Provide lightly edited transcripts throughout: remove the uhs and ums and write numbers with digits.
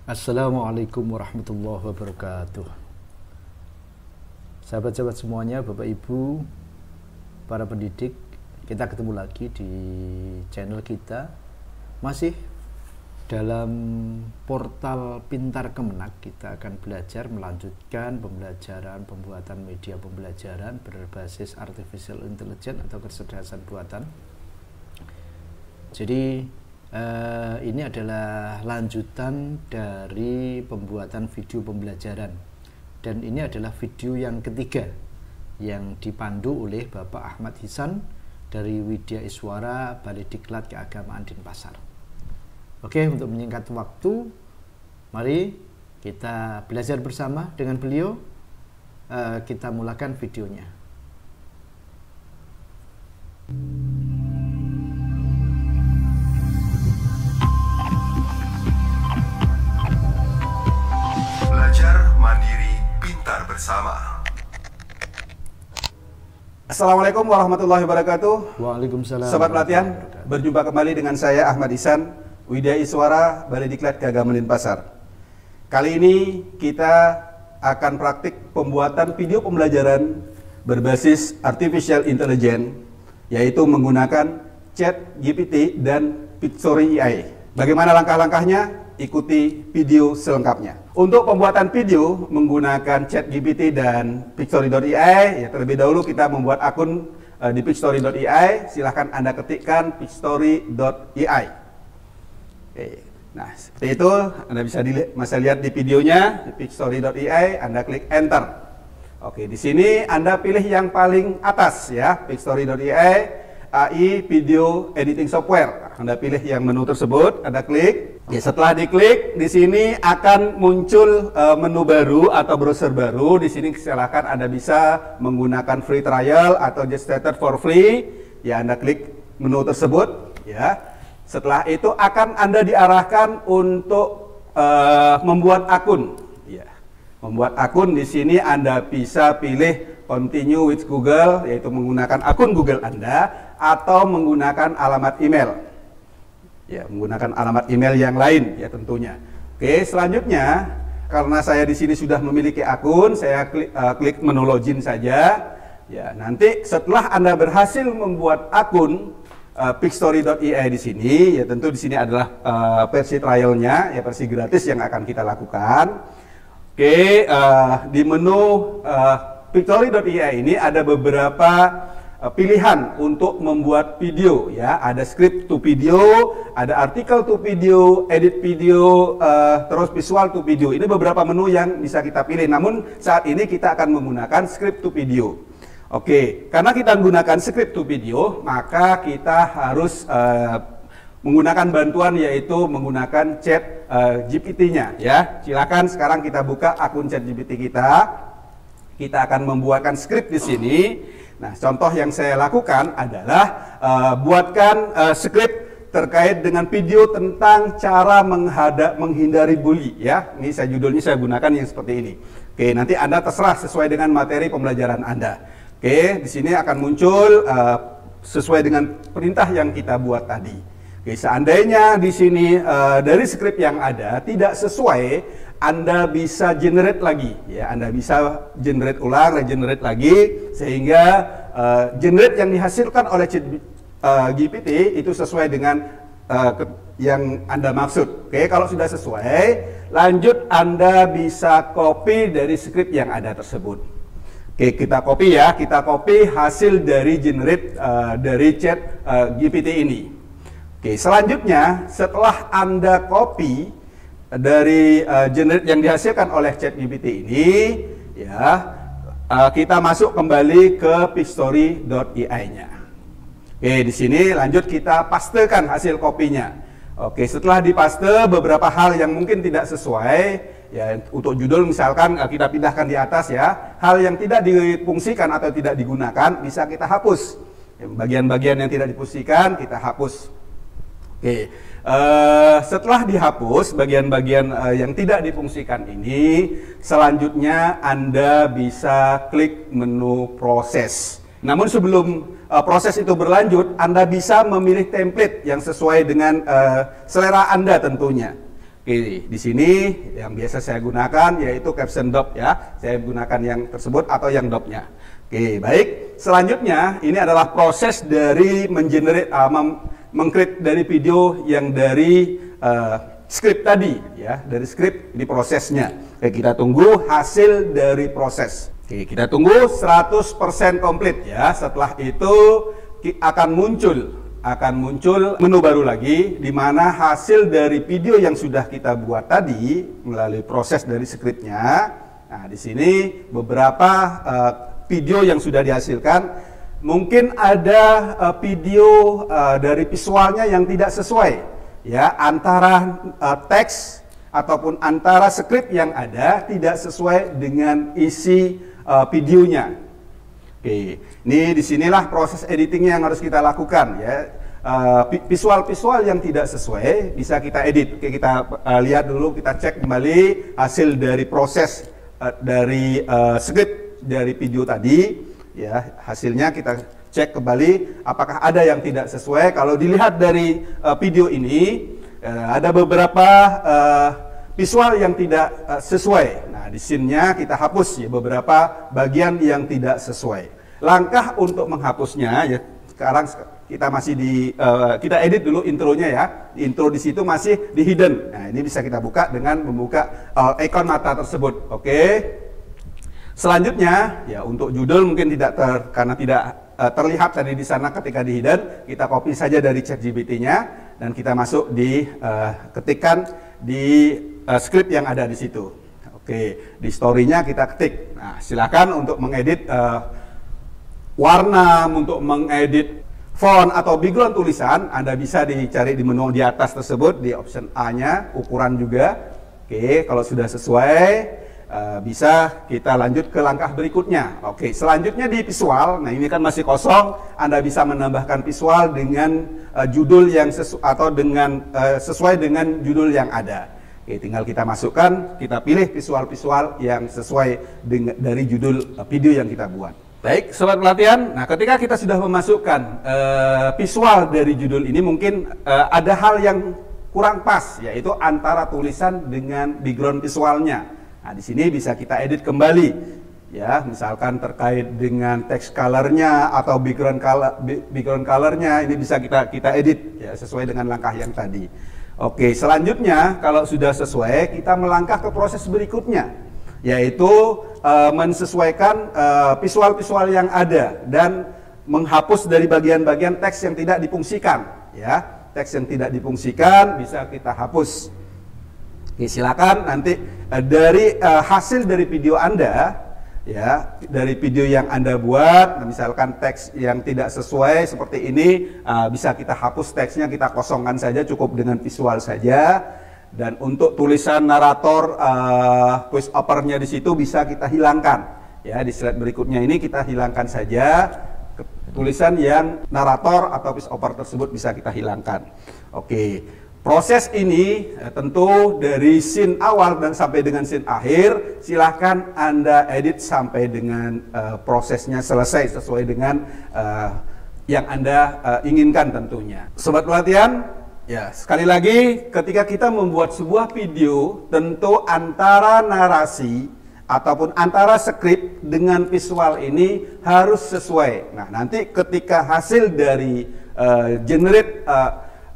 Assalamualaikum warahmatullahi wabarakatuh. Sahabat-sahabat semuanya, Bapak Ibu, para pendidik, kita ketemu lagi di channel kita. Masih dalam portal Pintar Kemenak, kita akan belajar melanjutkan pembelajaran pembuatan media pembelajaran berbasis artificial intelligence atau kecerdasan buatan. Jadi ini adalah lanjutan dari pembuatan video pembelajaran, dan ini adalah video yang ketiga yang dipandu oleh Bapak Ahmad Hisan dari Widya Iswara Balediklat Keagamaan Denpasar. Oke, untuk menyingkat waktu, mari kita belajar bersama dengan beliau. Kita mulakan videonya. Belajar mandiri, pintar bersama. Assalamualaikum warahmatullahi wabarakatuh. Waalaikumsalam. Sobat pelatihan, berjumpa kembali dengan saya Ahmad Hisan, Widya Iswara Balediklat Keagamaan Denpasar. Kali ini kita akan praktik pembuatan video pembelajaran berbasis artificial intelligence, yaitu menggunakan ChatGPT dan Pictory AI. Bagaimana langkah-langkahnya? Ikuti video selengkapnya. Untuk pembuatan video menggunakan ChatGPT dan Pictory.ai, ya terlebih dahulu kita membuat akun di Pictory.ai. Silahkan Anda ketikkan Pictory.ai. Nah, seperti itu Anda bisa lihat di videonya di Pictory.ai. Anda klik Enter. Oke, di sini Anda pilih yang paling atas ya, Pictory.ai. AI Video Editing Software. Anda pilih yang menu tersebut, Anda klik. Ya, setelah diklik, di sini akan muncul menu baru atau browser baru. Di sini silakan Anda bisa menggunakan free trial atau just started for free. Ya, Anda klik menu tersebut. Ya, setelah itu akan Anda diarahkan untuk membuat akun. Ya, membuat akun di sini Anda bisa pilih continue with Google, yaitu menggunakan akun Google Anda, atau menggunakan alamat email. Ya, menggunakan alamat email yang lain ya tentunya. Oke, selanjutnya karena saya di sini sudah memiliki akun, saya klik menu login saja. Ya, nanti setelah Anda berhasil membuat akun Pictory.ai di sini, ya tentu di sini adalah versi trialnya, ya versi gratis yang akan kita lakukan. Oke, di menu Pictory.ai ini ada beberapa pilihan untuk membuat video ya, ada script to video, ada artikel to video, edit video, terus visual to video. Ini beberapa menu yang bisa kita pilih. Namun saat ini kita akan menggunakan script to video. Oke, karena kita menggunakan script to video, maka kita harus menggunakan bantuan, yaitu menggunakan chat GPT-nya ya. Silakan sekarang kita buka akun chat GPT kita. Kita akan membuatkan script di sini. Nah, contoh yang saya lakukan adalah buatkan script terkait dengan video tentang cara menghindari bully ya. Ini judulnya saya gunakan yang seperti ini. Oke, nanti Anda terserah sesuai dengan materi pembelajaran Anda. Oke, di sini akan muncul sesuai dengan perintah yang kita buat tadi. Oke, seandainya di sini dari script yang ada tidak sesuai, Anda bisa generate lagi ya, Anda bisa generate ulang, regenerate lagi, sehingga generate yang dihasilkan oleh GPT itu sesuai dengan yang Anda maksud. Oke, kalau sudah sesuai, lanjut Anda bisa copy dari script yang ada tersebut. Oke, kita copy ya, kita copy hasil dari generate dari chat GPT ini. Oke, selanjutnya setelah Anda copy dari generate yang dihasilkan oleh ChatGPT ini, ya, kita masuk kembali ke Pictory.ai-nya. Oke, di sini lanjut kita pastekan hasil kopinya. Oke, setelah dipaste, beberapa hal yang mungkin tidak sesuai, ya, untuk judul misalkan kita pindahkan di atas ya, hal yang tidak difungsikan atau tidak digunakan bisa kita hapus. Bagian-bagian yang tidak difungsikan kita hapus. Oke, setelah dihapus bagian-bagian yang tidak difungsikan ini, selanjutnya Anda bisa klik menu proses. Namun sebelum proses itu berlanjut, Anda bisa memilih template yang sesuai dengan selera Anda tentunya. Oke, di sini yang biasa saya gunakan yaitu caption dop ya. Saya gunakan yang tersebut atau yang dopnya. Oke, baik. Selanjutnya ini adalah proses dari meng-create dari video yang dari script tadi ya, dari script di prosesnya. Oke, kita tunggu hasil dari proses. Oke, kita tunggu 100% komplit ya. Setelah itu akan muncul menu baru lagi di mana hasil dari video yang sudah kita buat tadi melalui proses dari scriptnya. Nah, di sini beberapa video yang sudah dihasilkan. Mungkin ada video dari visualnya yang tidak sesuai ya, antara teks ataupun antara skrip yang ada tidak sesuai dengan isi videonya. Oke, ini disinilah proses editing yang harus kita lakukan ya. Visual-visual yang tidak sesuai bisa kita edit. Oke, kita lihat dulu, kita cek kembali hasil dari proses dari skrip dari video tadi. Ya, hasilnya kita cek kembali apakah ada yang tidak sesuai. Kalau dilihat dari video ini ada beberapa visual yang tidak sesuai. Nah, di scene-nya kita hapus ya beberapa bagian yang tidak sesuai. Langkah untuk menghapusnya ya, sekarang kita masih kita edit dulu intronya ya. Intro di situ masih di hidden. Nah, ini bisa kita buka dengan membuka ikon mata tersebut. Oke. Selanjutnya ya, untuk judul mungkin karena tidak terlihat tadi di sana ketika di hidden, kita copy saja dari ChatGPT-nya dan kita masuk ketikkan di script yang ada di situ. Oke, di story-nya kita ketik. Nah, silakan untuk mengedit warna, untuk mengedit font atau background tulisan, Anda bisa dicari di menu di atas tersebut di option A-nya, ukuran juga. Oke, kalau sudah sesuai bisa kita lanjut ke langkah berikutnya. Oke, selanjutnya di visual. Nah, ini kan masih kosong. Anda bisa menambahkan visual dengan judul yang sesuai dengan judul yang ada. Oke, tinggal kita masukkan, kita pilih visual-visual yang sesuai dari judul video yang kita buat. Baik, sobat pelatihan. Nah, ketika kita sudah memasukkan visual dari judul ini, mungkin ada hal yang kurang pas, yaitu antara tulisan dengan background visualnya. Nah, di sini bisa kita edit kembali, ya, misalkan terkait dengan text colornya atau background colornya, ini bisa kita edit, ya, sesuai dengan langkah yang tadi. Oke, selanjutnya kalau sudah sesuai, kita melangkah ke proses berikutnya, yaitu mensesuaikan visual-visual yang ada dan menghapus dari bagian-bagian teks yang tidak difungsikan, ya, teks yang tidak difungsikan bisa kita hapus. Oke, silakan nanti dari hasil dari video Anda, ya, dari video yang Anda buat, misalkan teks yang tidak sesuai seperti ini, bisa kita hapus teksnya, kita kosongkan saja, cukup dengan visual saja. Dan untuk tulisan narator, voice over-nya di situ bisa kita hilangkan. Ya, di slide berikutnya ini kita hilangkan saja tulisan yang narator atau voice over tersebut bisa kita hilangkan. Oke. Proses ini tentu dari scene awal dan sampai dengan scene akhir, silahkan Anda edit sampai dengan prosesnya selesai sesuai dengan yang Anda inginkan tentunya. Sobat pelatihan, ya, sekali lagi ketika kita membuat sebuah video, tentu antara narasi ataupun antara skrip dengan visual ini harus sesuai. Nah, nanti ketika hasil dari generate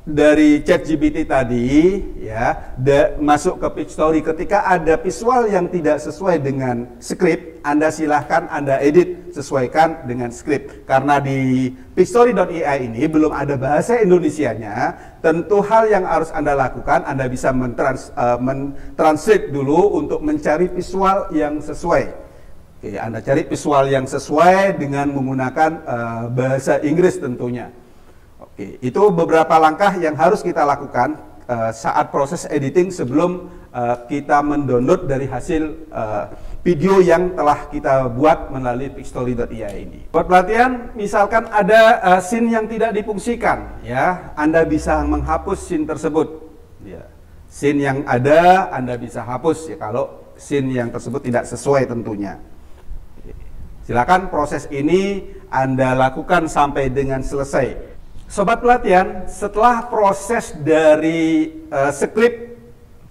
dari ChatGPT tadi, ya, masuk ke Pitch Story, ketika ada visual yang tidak sesuai dengan skrip, Anda silahkan Anda edit sesuaikan dengan skrip. Karena di pitchstory.ai ini belum ada bahasa Indonesianya, tentu hal yang harus Anda lakukan, Anda bisa mentranslate dulu untuk mencari visual yang sesuai. Oke, Anda cari visual yang sesuai dengan menggunakan bahasa Inggris tentunya. Oke, itu beberapa langkah yang harus kita lakukan saat proses editing sebelum kita mendownload dari hasil video yang telah kita buat melalui pitchstory.ai ini. Buat pelatihan, misalkan ada scene yang tidak difungsikan, ya, Anda bisa menghapus scene tersebut. Ya, scene yang ada Anda bisa hapus, ya, kalau scene yang tersebut tidak sesuai tentunya. Silakan proses ini Anda lakukan sampai dengan selesai. Sobat pelatihan, setelah proses dari skrip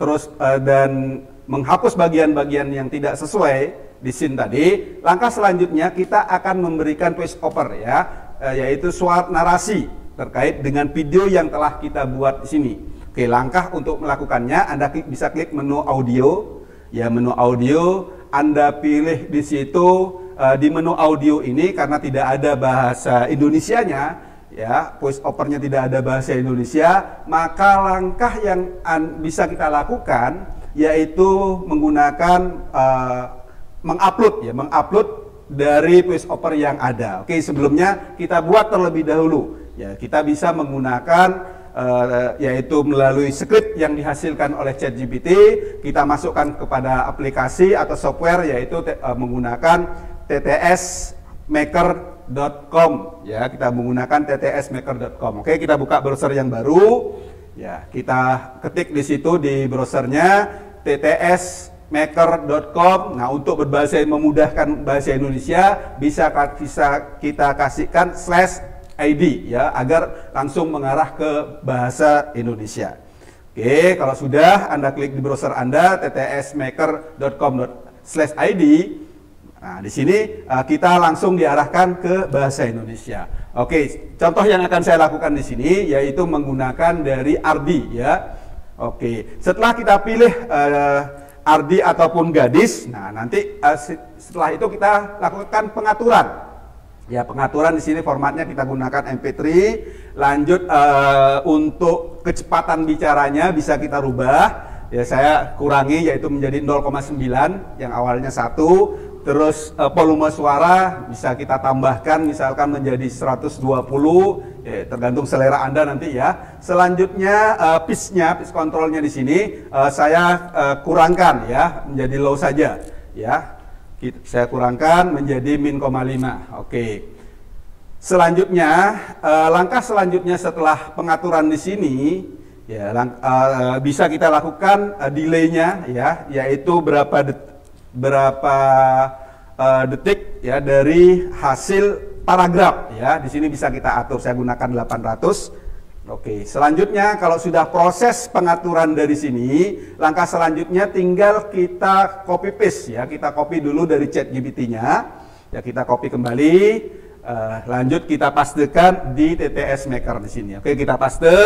terus dan menghapus bagian-bagian yang tidak sesuai di scene tadi, langkah selanjutnya kita akan memberikan voice over ya, yaitu suara narasi terkait dengan video yang telah kita buat di sini. Oke, langkah untuk melakukannya Anda bisa klik menu audio, ya menu audio, Anda pilih di situ di menu audio ini karena tidak ada bahasa Indonesianya, ya voice overnya tidak ada bahasa Indonesia, maka langkah yang bisa kita lakukan yaitu menggunakan mengupload dari voice over yang ada. Oke, sebelumnya kita buat terlebih dahulu. Ya, kita bisa menggunakan yaitu melalui script yang dihasilkan oleh ChatGPT, kita masukkan kepada aplikasi atau software yaitu menggunakan ttsmaker.com. Ya, kita menggunakan ttsmaker.com. Oke, kita buka browser yang baru. Ya, kita ketik di situ di browsernya ttsmaker.com. Nah, untuk berbahasa memudahkan bahasa Indonesia bisa kita kasihkan /ID ya agar langsung mengarah ke bahasa Indonesia. Oke, kalau sudah Anda klik di browser Anda ttsmaker.com/id. Nah, di sini kita langsung diarahkan ke bahasa Indonesia. Oke, contoh yang akan saya lakukan di sini yaitu menggunakan dari Ardi ya. Oke, setelah kita pilih Ardi ataupun gadis, nah nanti setelah itu kita lakukan pengaturan. Ya, pengaturan di sini formatnya kita gunakan MP3. Lanjut untuk kecepatan bicaranya bisa kita rubah. Ya, saya kurangi yaitu menjadi 0,9 yang awalnya 1. Terus volume suara bisa kita tambahkan misalkan menjadi 120, ya, tergantung selera Anda nanti ya. Selanjutnya pitch controlnya di sini saya kurangkan ya menjadi low saja ya. Saya kurangkan menjadi min,5. Oke. Selanjutnya langkah selanjutnya setelah pengaturan di sini ya bisa kita lakukan delaynya ya, yaitu berapa detik ya dari hasil paragraf ya. Di sini bisa kita atur, saya gunakan 800. Oke, selanjutnya kalau sudah proses pengaturan dari sini, langkah selanjutnya tinggal kita copy paste ya. Kita copy dulu dari ChatGPT-nya. Ya, kita copy kembali. Lanjut kita pastekan di TTS Maker di sini. Oke, kita paste.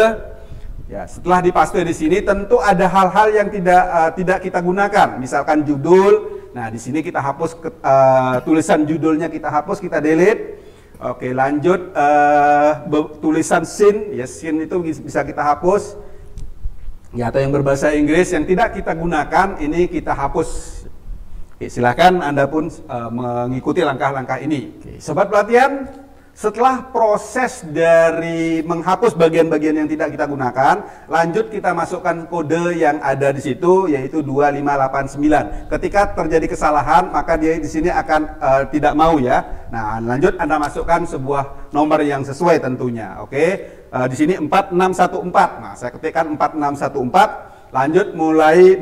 Ya, setelah dipaste di sini tentu ada hal-hal yang tidak kita gunakan, misalkan judul. Nah, di sini kita hapus tulisan judulnya, kita hapus, kita delete. Oke, lanjut tulisan scene, ya scene itu bisa kita hapus. Ya, atau yang berbahasa Inggris yang tidak kita gunakan ini kita hapus. Oke, silakan Anda pun mengikuti langkah-langkah ini. Oke, sobat pelatihan, setelah proses dari menghapus bagian-bagian yang tidak kita gunakan, lanjut kita masukkan kode yang ada di situ yaitu 2589. Ketika terjadi kesalahan, maka dia di sini akan tidak mau ya. Nah, lanjut Anda masukkan sebuah nomor yang sesuai tentunya. Oke. Di sini 4614. Nah, saya ketikkan 4614. Lanjut memulai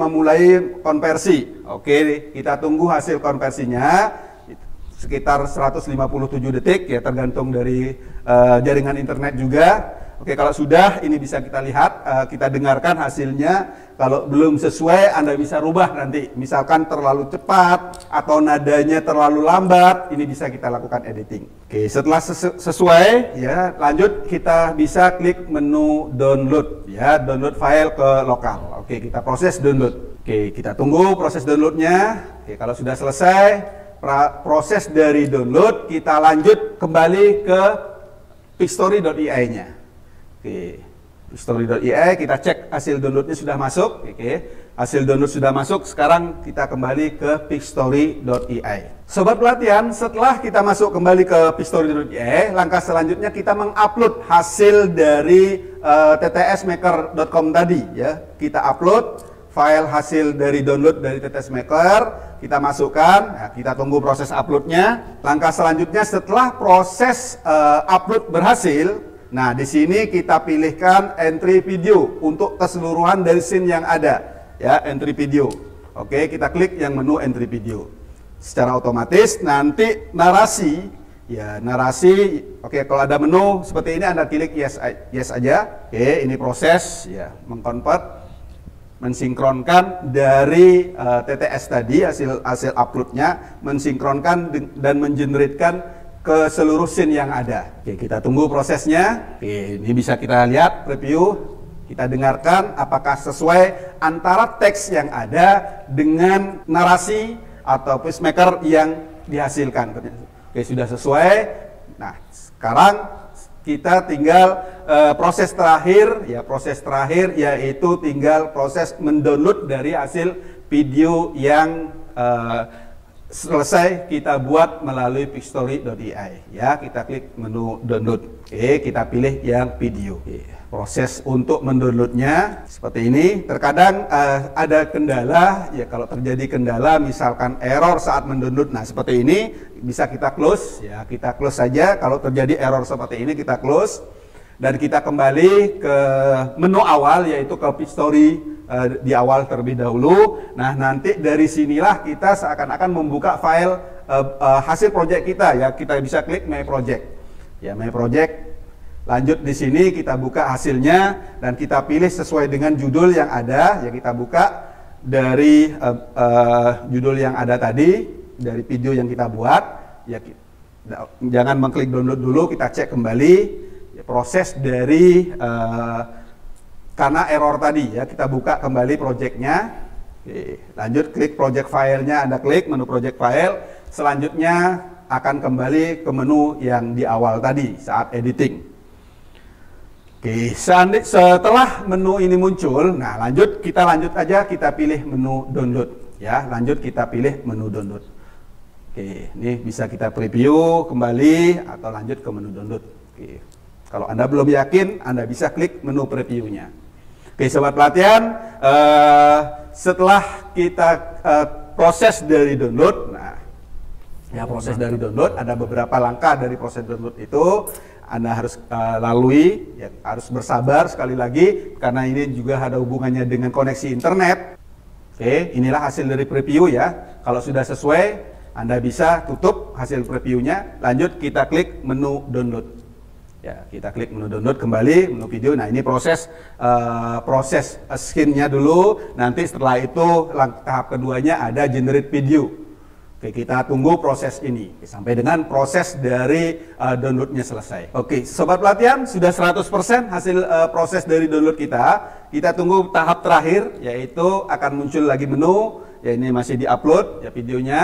konversi. Oke, kita tunggu hasil konversinya. Sekitar 157 detik ya, tergantung dari jaringan internet juga. Oke, kalau sudah ini bisa kita lihat, kita dengarkan hasilnya. Kalau belum sesuai Anda bisa rubah nanti, misalkan terlalu cepat atau nadanya terlalu lambat, ini bisa kita lakukan editing. Oke, setelah sesuai ya, lanjut kita bisa klik menu download ya, download file ke lokal. Oke, kita proses download. Oke, kita tunggu proses downloadnya. Oke, kalau sudah selesai proses dari download, kita lanjut kembali ke picstory.ai-nya. Oke, picstory.ai, kita cek hasil downloadnya sudah masuk. Oke, hasil download sudah masuk. Sekarang kita kembali ke picstory.ai. Sobat pelatihan, setelah kita masuk kembali ke picstory.ai, langkah selanjutnya kita mengupload hasil dari ttsmaker.com tadi ya. Kita upload file hasil dari download dari TTS Maker, kita masukkan, nah, kita tunggu proses uploadnya. Langkah selanjutnya setelah proses upload berhasil, nah di sini kita pilihkan entry video untuk keseluruhan dari scene yang ada, ya entry video. Oke, kita klik yang menu entry video. Secara otomatis nanti narasi, ya narasi. Oke, kalau ada menu seperti ini Anda klik yes aja. Oke, ini proses, ya mengconvert mensinkronkan dari TTS tadi, hasil uploadnya, mensinkronkan dan mengeneratkan ke seluruh scene yang ada. Oke, kita tunggu prosesnya. Oke, ini bisa kita lihat preview, kita dengarkan apakah sesuai antara teks yang ada dengan narasi atau pacemaker yang dihasilkan. Oke, sudah sesuai. Nah, sekarang kita tinggal proses terakhir, yaitu tinggal proses mendownload dari hasil video yang selesai kita buat melalui pixstory.ai. Ya, kita klik menu download. Oke, kita pilih yang video. Oke, proses untuk mendownloadnya seperti ini. Terkadang ada kendala, ya kalau terjadi kendala misalkan error saat mendownload, nah seperti ini bisa kita close, ya kita close saja. Kalau terjadi error seperti ini kita close dan kita kembali ke menu awal, yaitu ke pixstory di awal terlebih dahulu. Nah, nanti dari sinilah kita seakan-akan membuka file hasil project kita, ya kita bisa klik my project. Ya, my project. Lanjut di sini kita buka hasilnya dan kita pilih sesuai dengan judul yang ada. Ya, kita buka dari judul yang ada tadi, dari video yang kita buat. Ya, jangan mengklik download dulu, kita cek kembali ya, proses dari karena error tadi, ya kita buka kembali projectnya. Oke, lanjut klik project filenya, Anda klik menu project file. Selanjutnya akan kembali ke menu yang di awal tadi saat editing. Oke, setelah menu ini muncul, nah kita lanjut aja, kita pilih menu download. Ya, lanjut kita pilih menu download. Oke, ini bisa kita preview kembali atau lanjut ke menu download. Oke, kalau Anda belum yakin, Anda bisa klik menu previewnya. Oke, sobat pelatihan, setelah kita proses dari download, nah ya proses dari download ada beberapa langkah dari proses download itu. Anda harus lalui, ya, harus bersabar sekali lagi karena ini juga ada hubungannya dengan koneksi internet. Oke, inilah hasil dari preview ya. Kalau sudah sesuai, Anda bisa tutup hasil previewnya. Lanjut kita klik menu download. Ya, kita klik menu download kembali, menu video. Nah, ini proses skinnya dulu. Nanti setelah itu tahap keduanya ada generate video. Oke, kita tunggu proses ini sampai dengan proses dari downloadnya selesai. Oke, sobat pelatihan, sudah 100% hasil proses dari download kita. Kita tunggu tahap terakhir, yaitu akan muncul lagi menu. Ya, ini masih di-upload ya videonya.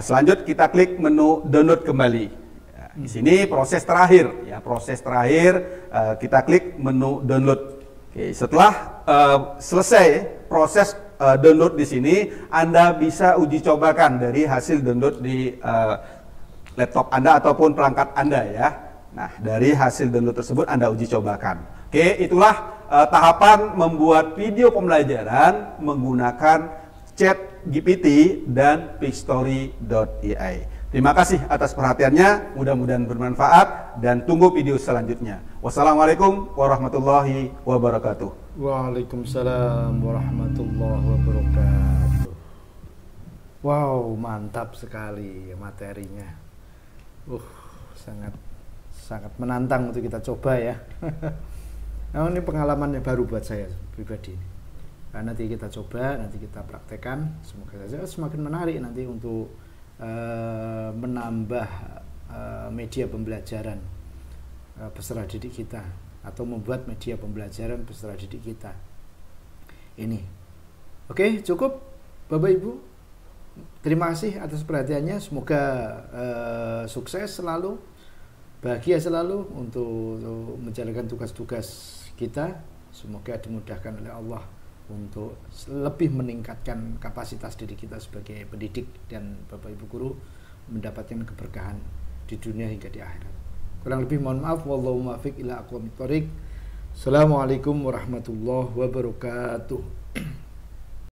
Selanjut kita klik menu download kembali. Ya, di sini proses terakhir, ya proses terakhir kita klik menu download. Oke, setelah selesai proses download di sini, Anda bisa uji cobakan dari hasil download di laptop Anda ataupun perangkat Anda ya. Nah, dari hasil download tersebut Anda uji cobakan. Oke, itulah tahapan membuat video pembelajaran menggunakan ChatGPT dan pixstory.ai. Terima kasih atas perhatiannya, mudah-mudahan bermanfaat dan tunggu video selanjutnya. Wassalamualaikum warahmatullahi wabarakatuh. Waalaikumsalam warahmatullahi wabarakatuh. Wow, mantap sekali materinya. Sangat menantang untuk kita coba ya. Nah, ini pengalaman yang baru buat saya pribadi. Nah, nanti kita coba, nanti kita praktekkan. Semoga saja semakin menarik nanti untuk menambah media pembelajaran peserta didik kita, atau membuat media pembelajaran peserta didik kita ini. Oke, cukup Bapak Ibu. Terima kasih atas perhatiannya. Semoga sukses selalu, bahagia selalu untuk menjalankan tugas-tugas kita. Semoga dimudahkan oleh Allah untuk lebih meningkatkan kapasitas diri kita sebagai pendidik dan Bapak Ibu guru mendapatkan keberkahan di dunia hingga di akhirat. Kurang lebih mohon maaf. Wallahu muwaffiq ila aqwamit thoriq. Assalamualaikum warahmatullahi wabarakatuh.